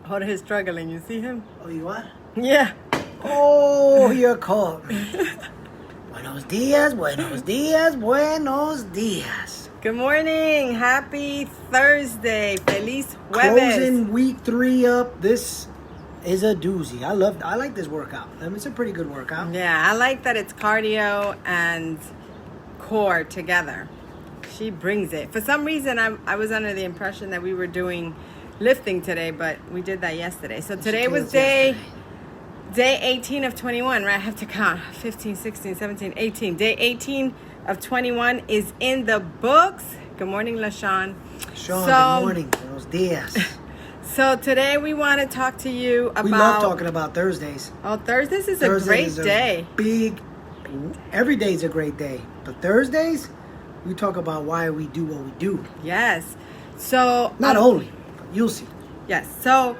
Jorge's struggling. You see him? Oh, you are? Yeah. Oh, you're caught me. Buenos dias, buenos dias, buenos dias. Good morning. Happy Thursday. Feliz jueves. Closing week 3 up. This is a doozy. I like this workout. I mean, it's a pretty good workout. Yeah, I like that it's cardio and core together. She brings it. For some reason, I was under the impression that we were doing lifting today, but we did that yesterday. So today was day 18 of 21, right? I have to count 15, 16, 17, 18. Day 18 of 21 is in the books. Good morning, LaShawn. Sean, good morning. Buenos dias. So today we want to talk to you about... We love talking about Thursdays. Oh, Thursdays is a great day. Every day is a great day. But Thursdays, we talk about why we do what we do. Yes. So... Not only, but you'll see. Yes. So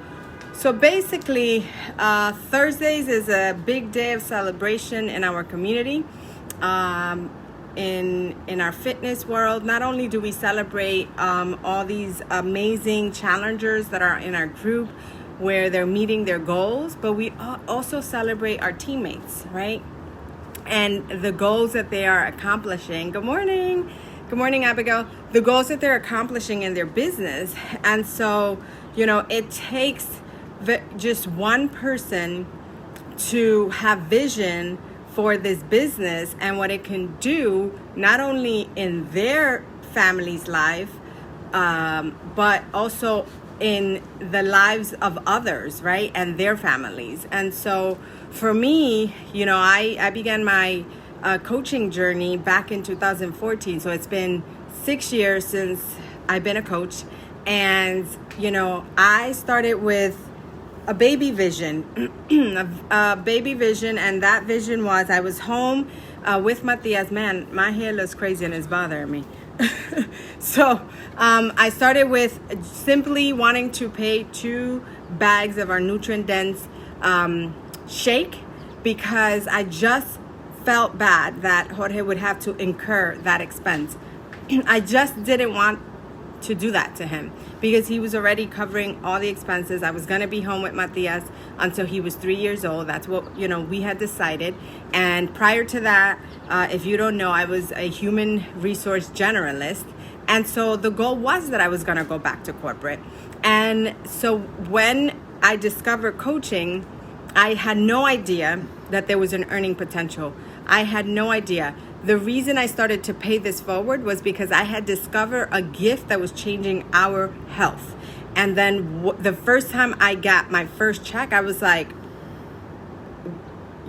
basically, Thursdays is a big day of celebration in our community. In our fitness world, not only do we celebrate all these amazing challengers that are in our group where they're meeting their goals, but we also celebrate our teammates, right? And the goals that they are accomplishing. Good morning. Good morning, Abigail. The goals that they're accomplishing in their business. And so, it takes just one person to have vision for this business and what it can do, not only in their family's life, but also in the lives of others, right? And their families. And so for me, I began my coaching journey back in 2014. So it's been 6 years since I've been a coach. And, I started with a baby vision, and that vision was I was home with Matias. Man, my hair looks crazy and it's bothering me. So I started with simply wanting to pay 2 bags of our nutrient-dense shake because I just felt bad that Jorge would have to incur that expense. I just didn't want to do that to him because he was already covering all the expenses. I was going to be home with Matias until he was 3 years old. That's what, we had decided. And prior to that, if you don't know, I was a human resource generalist. And so the goal was that I was going to go back to corporate. And so when I discovered coaching, I had no idea that there was an earning potential. I had no idea. The reason I started to pay this forward was because I had discovered a gift that was changing our health. And then the first time I got my first check, I was like,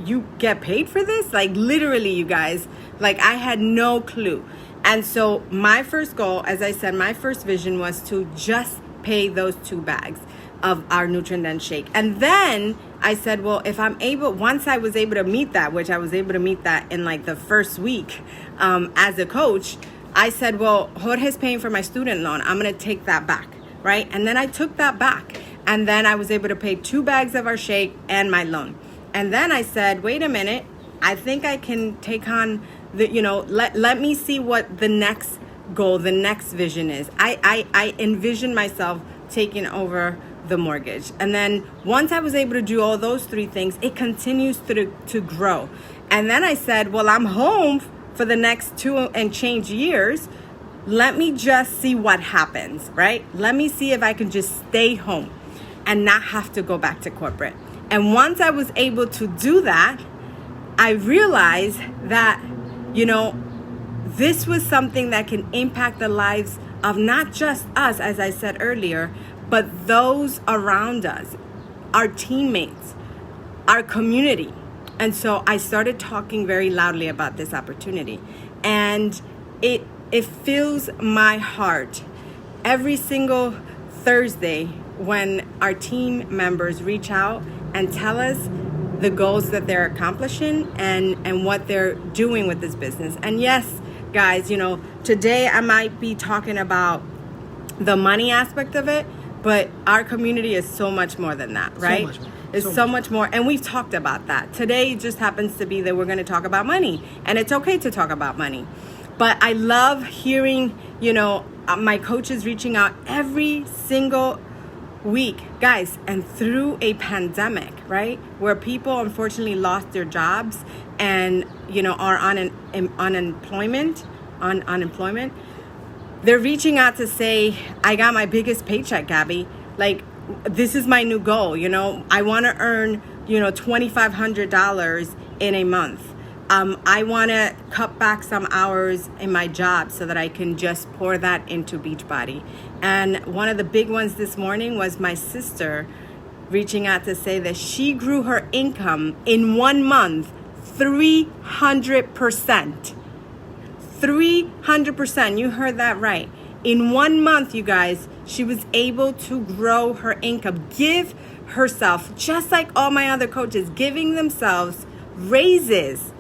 you get paid for this? Like literally, you guys, like I had no clue. And so my first goal, as I said, my first vision was to just pay those 2 bags of our nutrient-dense shake. And then I said, well, if I'm able, once I was able to meet that, which I was able to meet that in like the first week as a coach, I said, well, Jorge's paying for my student loan. I'm going to take that back, right? And then I took that back. And then I was able to pay 2 bags of our shake and my loan. And then I said, wait a minute, I think I can take on the, let me see what the next goal, the next vision is. I envision myself taking over the mortgage. And then once I was able to do all those 3 things, it continues to grow. And then I said, well, I'm home for the next 2 and change years. Let me just see what happens, right? Let me see if I can just stay home and not have to go back to corporate. And once I was able to do that, I realized that, this was something that can impact the lives of not just us, as I said earlier, but those around us, our teammates, our community. And so I started talking very loudly about this opportunity. And it fills my heart every single Thursday when our team members reach out and tell us the goals that they're accomplishing and what they're doing with this business. And yes, guys, today I might be talking about the money aspect of it, but our community is so much more than that, right? So much more. It's so much more. And we've talked about that. Today just happens to be that we're going to talk about money. And it's okay to talk about money. But I love hearing, my coach is reaching out every single week, guys, and through a pandemic, right, where people unfortunately lost their jobs and are on unemployment, they're reaching out to say, I got my biggest paycheck, Gabby. Like, this is my new goal. I want to earn $2,500 in a month. I want to cut back some hours in my job so that I can just pour that into Beachbody. And one of the big ones this morning was my sister reaching out to say that she grew her income in 1 month 300%. 300%. You heard that right. In 1 month, you guys, she was able to grow her income, give herself, just like all my other coaches, giving themselves raises,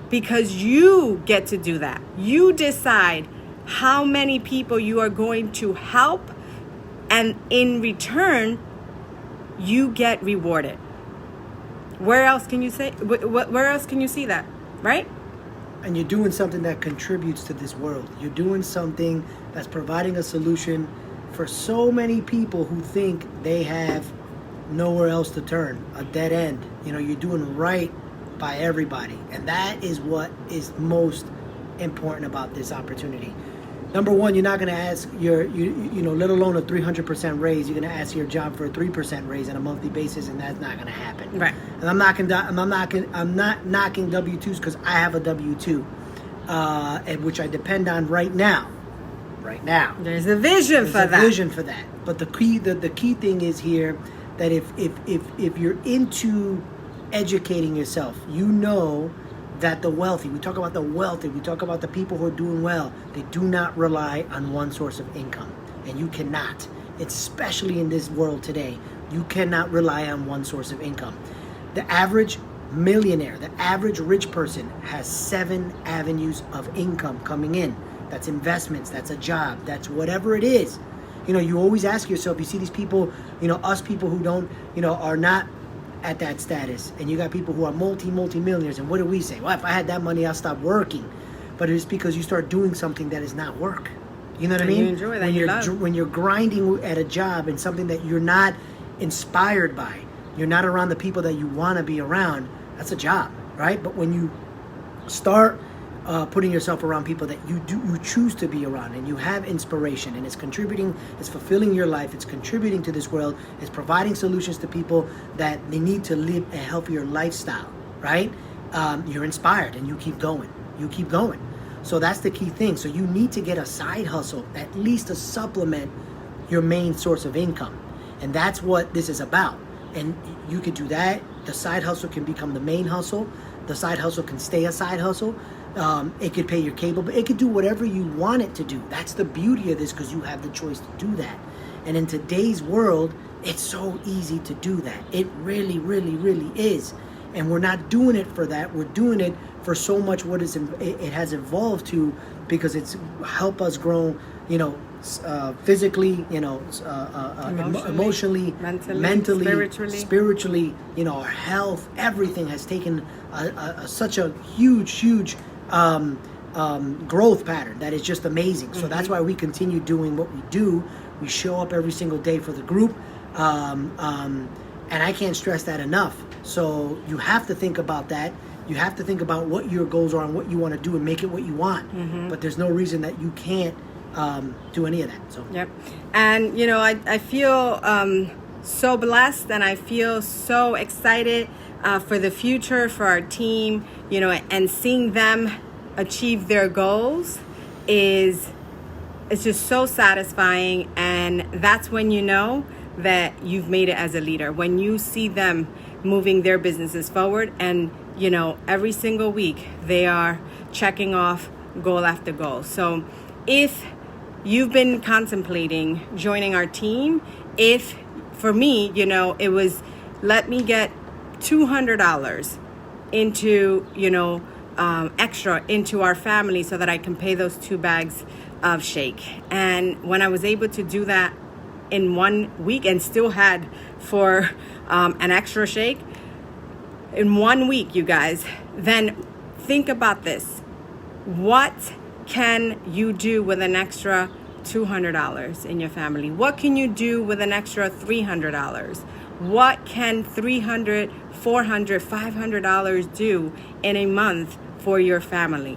because you get to do that. You decide how many people you are going to help, and in return, you get rewarded. Where else can you say? Where else can you see that, right? And you're doing something that contributes to this world. You're doing something that's providing a solution for so many people who think they have nowhere else to turn, a dead end. You're doing right by everybody. And that is what is most important about this opportunity. Number one, you're not going to ask let alone a 300% raise. You're going to ask your job for a 3% raise on a monthly basis, and that's not going to happen. Right. And I'm not knocking W-2s, because I have a W-2, which I depend on right now. Right now. There's a vision for that. There's a vision for that. But the key thing is here that if you're into educating yourself, that the wealthy, we talk about the wealthy, we talk about the people who are doing well, they do not rely on one source of income. And you cannot, especially in this world today, you cannot rely on one source of income. The average millionaire, the average rich person has 7 avenues of income coming in. That's investments, that's a job, that's whatever it is. You always ask yourself, you see these people, us people who don't, are not at that status, and you got people who are multi-millionaires, and what do we say? Well, if I had that money, I'll stop working. But it's because you start doing something that is not work. You know what I mean? You enjoy that. When you're grinding at a job and something that you're not inspired by, you're not around the people that you want to be around, that's a job, right? But when you start putting yourself around people that you choose to be around, and you have inspiration, and it's contributing, it's fulfilling your life, it's contributing to this world, it's providing solutions to people that they need to live a healthier lifestyle, right? You're inspired, and you keep going. So that's the key thing. So you need to get a side hustle, at least to supplement your main source of income. And that's what this is about. And you could do that. The side hustle can become the main hustle. The side hustle can stay a side hustle. It could pay your cable, but it could do whatever you want it to do. That's the beauty of this, because you have the choice to do that. And in today's world, it's so easy to do that. It really, really, really is. And we're not doing it for that. We're doing it for so much what it has evolved to, because it's helped us grow, physically, emotionally, mentally, spiritually, our health, everything has taken such a huge growth pattern that is just amazing. So that's why we continue doing what we do. We show up every single day for the group, and I can't stress that enough. So you have to think about that. You have to think about what your goals are and what you want to do, and make it what you want. But there's no reason that you can't do any of that. So yep. And I feel so blessed, and I feel so excited for the future, for our team, and seeing them achieve their goals it's just so satisfying. And that's when you know that you've made it as a leader, when you see them moving their businesses forward, and every single week they are checking off goal after goal. So if you've been contemplating joining our team, if for me, it was, let me get $200 into, extra into our family so that I can pay those 2 bags of shake. And when I was able to do that in 1 week, and still had for an extra shake in 1 week, you guys, then think about this. What can you do with an extra $200 in your family? What can you do with an extra $300? What can $300, $400, $500 do in a month for your family?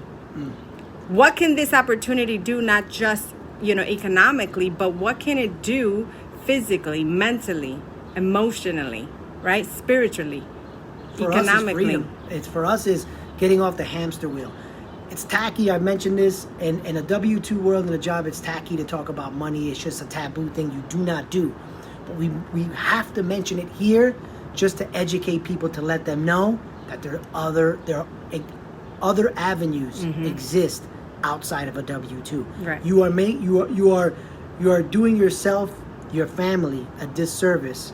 What can this opportunity do, not just, economically, but what can it do physically, mentally, emotionally, right? Spiritually, economically. For us is getting off the hamster wheel. It's tacky. I mentioned this in a W-2 world, in a job, it's tacky to talk about money. It's just a taboo thing you do not do. But we have to mention it here just to educate people, to let them know that there are other avenues exist outside of a W-2. Right. You are doing yourself, your family, a disservice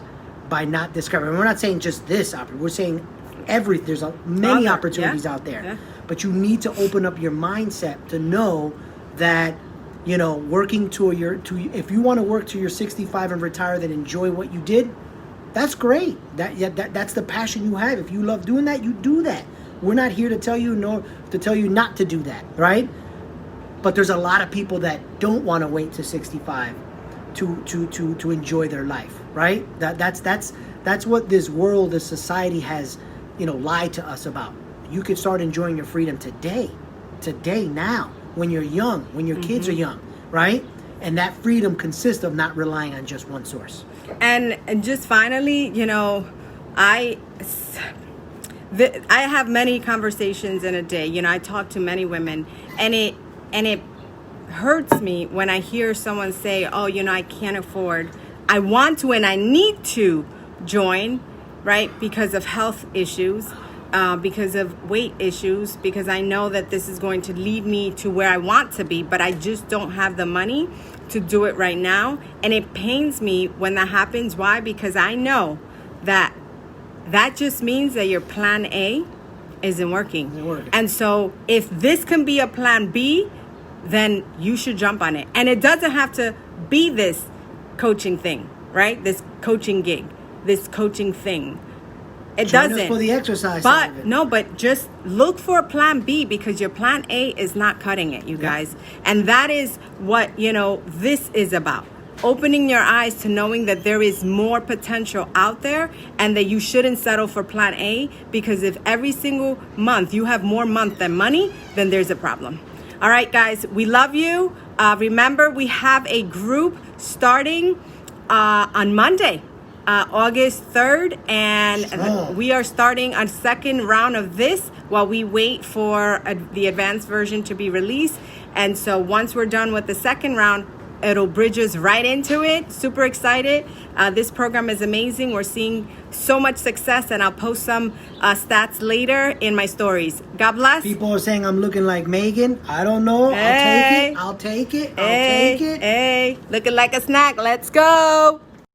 by not discovering. We're not saying just this opportunity. We're saying there's many opportunities out there. Yeah. But you need to open up your mindset to know that, working if you want to work to your 65 and retire, then enjoy what you did. That's great. That's the passion you have. If you love doing that, you do that. We're not here to tell you not to do that, right? But there's a lot of people that don't want to wait to 65 to enjoy their life, right? That's what this world, this society has, lied to us about. You can start enjoying your freedom today, now, when you're young, when your kids are young, right? And that freedom consists of not relying on just one source. And just finally, I have many conversations in a day. I talk to many women, and it hurts me when I hear someone say, "Oh, I can't afford. I want to and I need to join, right? Because of health issues, because of weight issues, because I know that this is going to lead me to where I want to be, but I just don't have the money to do it right now." And it pains me when that happens. Why? Because I know that just means that your plan A isn't working. And so if this can be a plan B, then you should jump on it. And it doesn't have to be this coaching thing, right? This coaching gig, this coaching thing. It Join doesn't. us for the exercise side of it. But just look for a plan B, because your plan A is not cutting it, you guys. And that is what, this is about. Opening your eyes to knowing that there is more potential out there, and that you shouldn't settle for plan A, because if every single month you have more month than money, then there's a problem. All right, guys, we love you. Remember, we have a group starting on Monday, August 3rd, and we are starting a second round of this while we wait for the advanced version to be released. And so once we're done with the second round, it'll bridge us right into it. Super excited. This program is amazing. We're seeing so much success, and I'll post some stats later in my stories. God bless. People are saying I'm looking like Megan. I don't know. Hey. I'll take it. Hey, looking like a snack. Let's go.